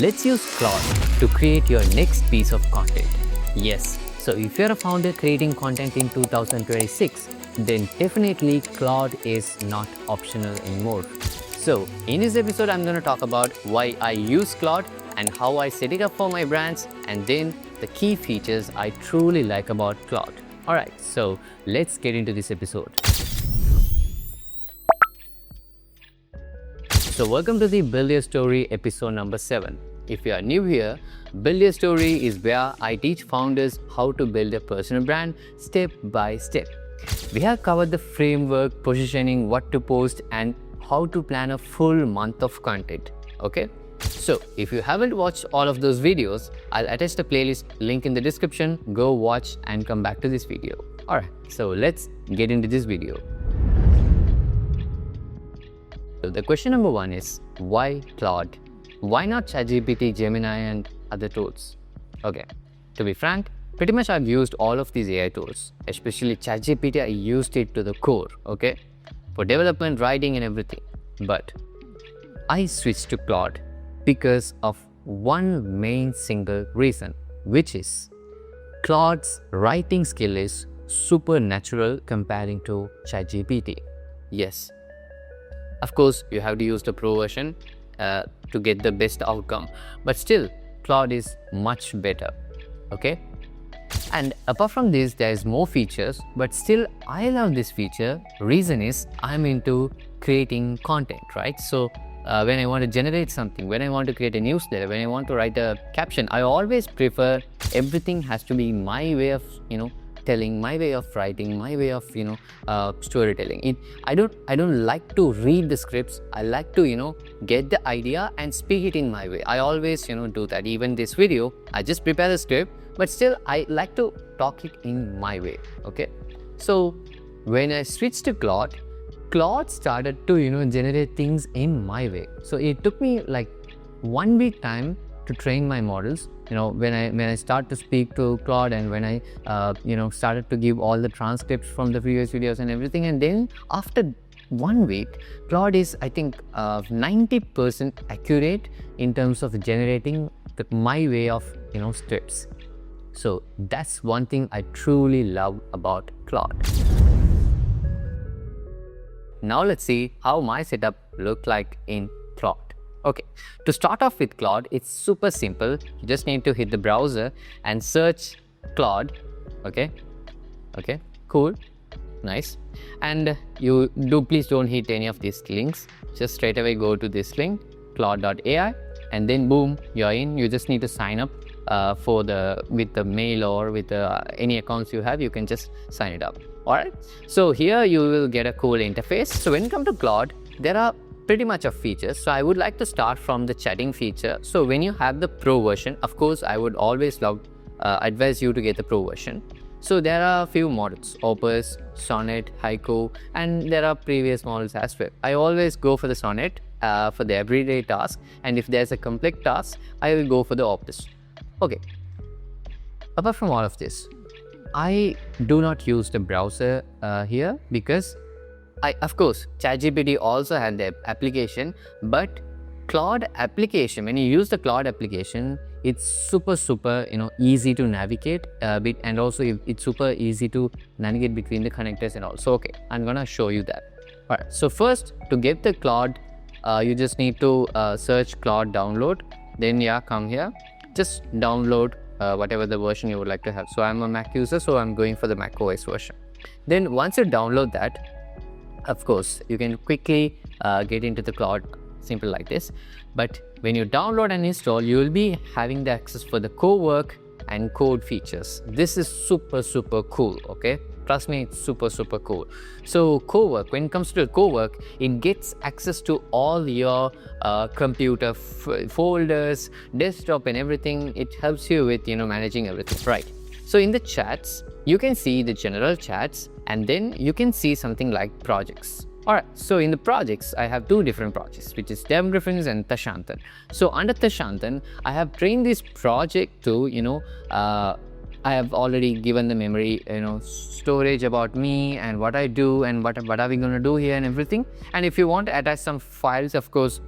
Let's use Claude to create your next piece of content. Yes, so if you're a founder creating content in 2026, then definitely Claude is not optional anymore. So in this episode, I'm going to talk about why I use Claude and how I set it up for my brands, and then the key features I truly like about Claude. Alright, so let's get into this episode. So welcome to the Build Your Story episode number 7. If you are new here, Build Your Story is where I teach founders how to build a personal brand step by step. We have covered the framework, positioning, what to post, and how to plan a full month of content. Okay? So if you haven't watched all of those videos, I'll attach the playlist link in the description. Go watch and come back to this video. Alright, so let's get into this video. So the question number 1 is, why Claude? Why not ChatGPT, Gemini and other tools? Okay, to be frank, pretty much I've used all of these AI tools, especially ChatGPT. I used it to the core, okay, for development, writing and everything. But I switched to Claude because of one main single reason, which is Claude's writing skill is supernatural comparing to ChatGPT. Yes. Of course, you have to use the pro version to get the best outcome, but still, Claude is much better, okay? And apart from this, there is more features, but still, I love this feature. Reason is, I'm into creating content, right? So, when I want to generate something, when I want to create a newsletter, when I want to write a caption, I always prefer everything has to be my way of, telling, my way of writing, my way of storytelling. I don't like to read the scripts. I like to get the idea and speak it in my way. I always do that. Even this video, I just prepare the script, but still I like to talk it in my way. Okay, so when I switched to Claude started to generate things in my way. So it took me like 1 week time to train my models. When I start to speak to Claude, and when I started to give all the transcripts from the previous videos and everything, and then after 1 week, Claude is, I think, 90% accurate in terms of generating my way of scripts. So that's one thing I truly love about Claude. Now let's see how my setup looked like in Claude. Okay, to start off with Claude, it's super simple. You just need to hit the browser and search Claude. Okay, cool, nice. And please don't hit any of these links. Just straight away go to this link, claude.ai, and then boom, you're in. You just need to sign up with the mail or with any accounts you have. You can just sign it up. Alright, so here you will get a cool interface. So when you come to Claude, there are pretty much of features. So I would like to start from the chatting feature. So when you have the pro version, of course, I would always advise you to get the pro version. So there are a few models, Opus, Sonnet, Haiku, and there are previous models as well. I always go for the Sonnet for the everyday task, and if there's a complex task, I will go for the Opus. Okay, apart from all of this, I do not use the browser here because of course, ChatGPT also had the application, but Claude application, when you use the Claude application, it's super easy to navigate and also it's super easy to navigate between the connectors and all. So okay, I'm gonna show you that. Alright, so first, to get the Claude, you just need to search Claude download. Then come here, just download whatever the version you would like to have. So I'm a Mac user, so I'm going for the Mac OS version. Then once you download that, of course, you can quickly get into the Claude, simple like this. But when you download and install, you will be having the access for the Cowork and Code features. This is super cool, okay? Trust me, it's super cool. So Cowork, when it comes to Cowork, it gets access to all your computer folders, desktop and everything. It helps you with managing everything, right? So in the chats, you can see the general chats, and then you can see something like projects. Alright, so in the projects, I have 2 different projects, which is Dev Griffins and Thasanthan. So under Thasanthan, I have trained this project to, I have already given the memory, storage about me and what I do and what are we going to do here and everything. And if you want to attach some files, of course,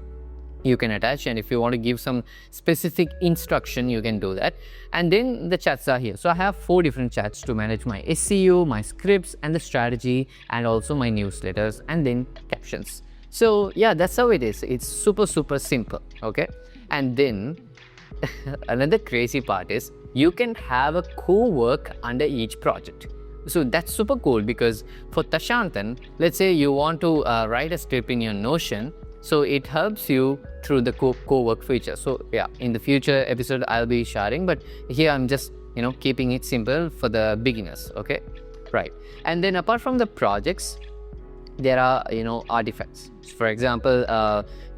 you can attach, and if you want to give some specific instruction, you can do that. And then the chats are here. So I have 4 different chats to manage my SEO, my scripts, and the strategy, and also my newsletters, and then captions. So yeah, that's how it is. It's super simple. Okay. And then another crazy part is you can have a co-work under each project. So that's super cool, because for Thasanthan, let's say you want to write a script in your Notion, so it helps you through the co-work feature. So yeah, in the future episode I'll be sharing, but here I'm just keeping it simple for the beginners. Okay, right. And then apart from the projects, there are artifacts. For example,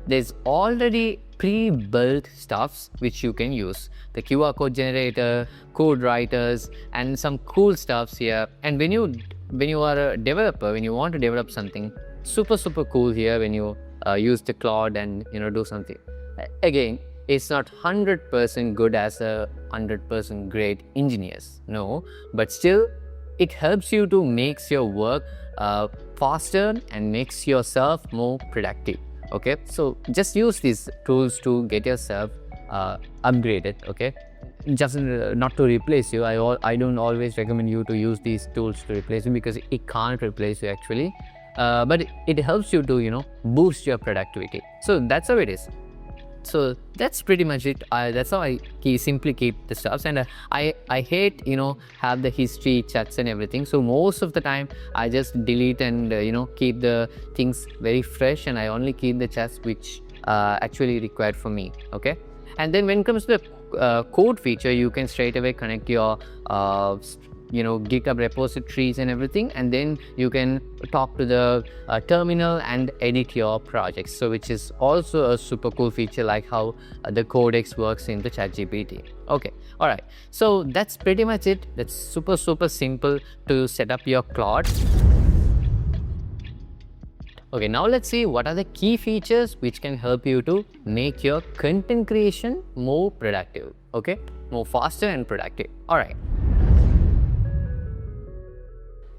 there's already pre-built stuffs which you can use, the QR code generator, code writers, and some cool stuffs here. And when you are a developer, when you want to develop something, super cool here when you use the Claude and do something. Again, it's not 100% good as a 100% great engineers, no, but still it helps you to make your work faster and makes yourself more productive. Okay, so just use these tools to get yourself upgraded. Okay, just not to replace you. I don't always recommend you to use these tools to replace you, because it can't replace you actually, but it helps you to boost your productivity. So that's how it is. So that's pretty much it. That's how I simply keep the stuffs. And I hate have the history chats and everything. So most of the time I just delete and keep the things very fresh, and I only keep the chats which actually required for me. Okay. And then when it comes to the code feature, you can straight away connect your GitHub repositories and everything, and then you can talk to the terminal and edit your projects. So which is also a super cool feature, like how the Codex works in the ChatGPT. Okay, all right. So that's pretty much it. That's super simple to set up your Claude. Okay, now let's see what are the key features which can help you to make your content creation more productive. Okay, more faster and productive. All right.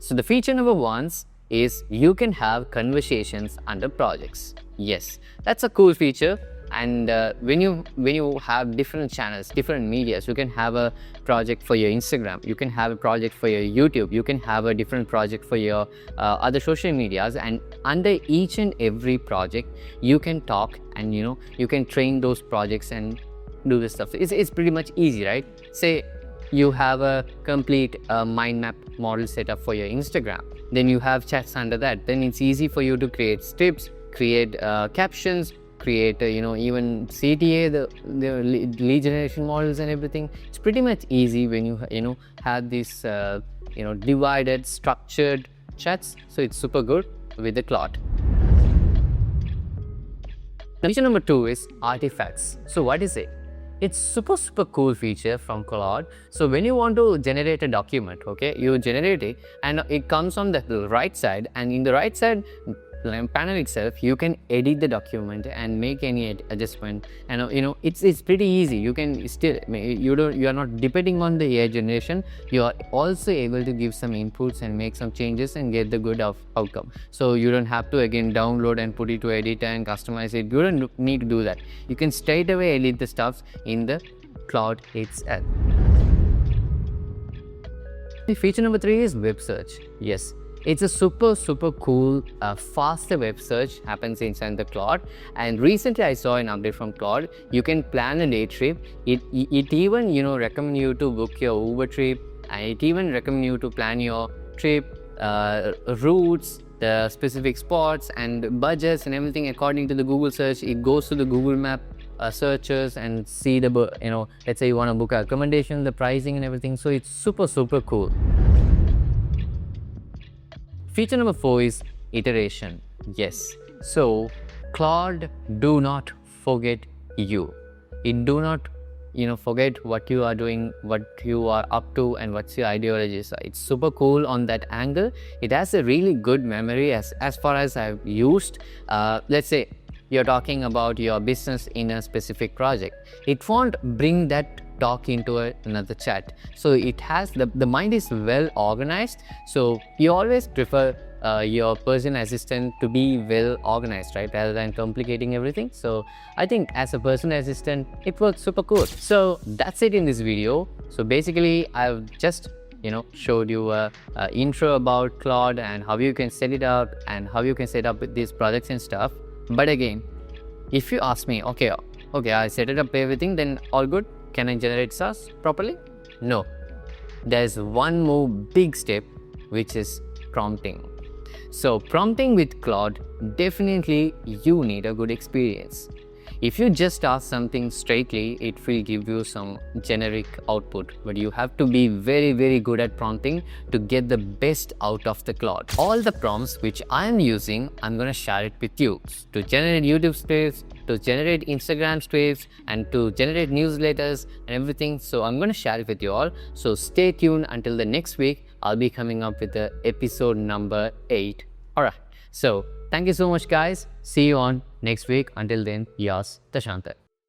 So the feature number 1 is you can have conversations under projects. Yes, that's a cool feature. And when you have different channels, different medias, you can have a project for your Instagram, you can have a project for your YouTube, you can have a different project for your other social medias, and under each and every project you can talk, and you can train those projects and do this stuff. It's pretty much easy, right? Say you have a complete mind map model set up for your Instagram, then you have chats under that, then it's easy for you to create scripts, create captions, create even CTA, the lead generation models and everything. It's pretty much easy when you have this divided, structured chats. So it's super good with the Claude. Feature number 2 is artifacts. So what is it? It's super cool feature from Claude. So when you want to generate a document, okay, you generate it and it comes on the right side, and in the right side panel itself you can edit the document and make any adjustment, and it's pretty easy. You can still, you are not depending on the AI generation, you are also able to give some inputs and make some changes and get the good outcome. So you don't have to again download and put it to editor and customize it. You don't need to do that. You can straight away edit the stuff in the Claude itself. The feature number 3 is web search. Yes, it's a super cool faster web search happens inside the Claude. And recently I saw an update from Claude. You can plan a day trip. It even recommend you to book your Uber trip, and it even recommend you to plan your trip routes, the specific spots and budgets and everything according to the Google search. It goes to the Google Map searches and see the let's say you want to book a accommodation, the pricing and everything. So it's super cool. Feature number 4 is iteration. Yes, so Claude do not forget you. It do not forget what you are doing, what you are up to, and what's your ideology. So it's super cool on that angle. It has a really good memory as far as I've used. Let's say you're talking about your business in a specific project. It won't bring that talk into another chat. So it has the mind is well organized. So you always prefer your personal assistant to be well organized, right, rather than complicating everything. So I think as a personal assistant, it works super cool. So that's it in this video. So basically I've just showed you a intro about Claude and how you can set it up and how you can set up with these projects and stuff. But again, if you ask me, okay, I set it up everything, then all good, can I generate SaaS properly? No. There's one more big step, which is prompting. So prompting with Claude, definitely you need a good experience. If you just ask something straightly, it will give you some generic output, but you have to be very, very good at prompting to get the best out of the Claude. All the prompts which I am using, I'm gonna share it with you to generate YouTube scripts, to generate Instagram scripts, and to generate newsletters and everything. So I'm gonna share it with you all. So stay tuned until the next week. I'll be coming up with the episode number 8. Alright, so thank you so much guys. See you on next week. Until then, yours, Thasanthan.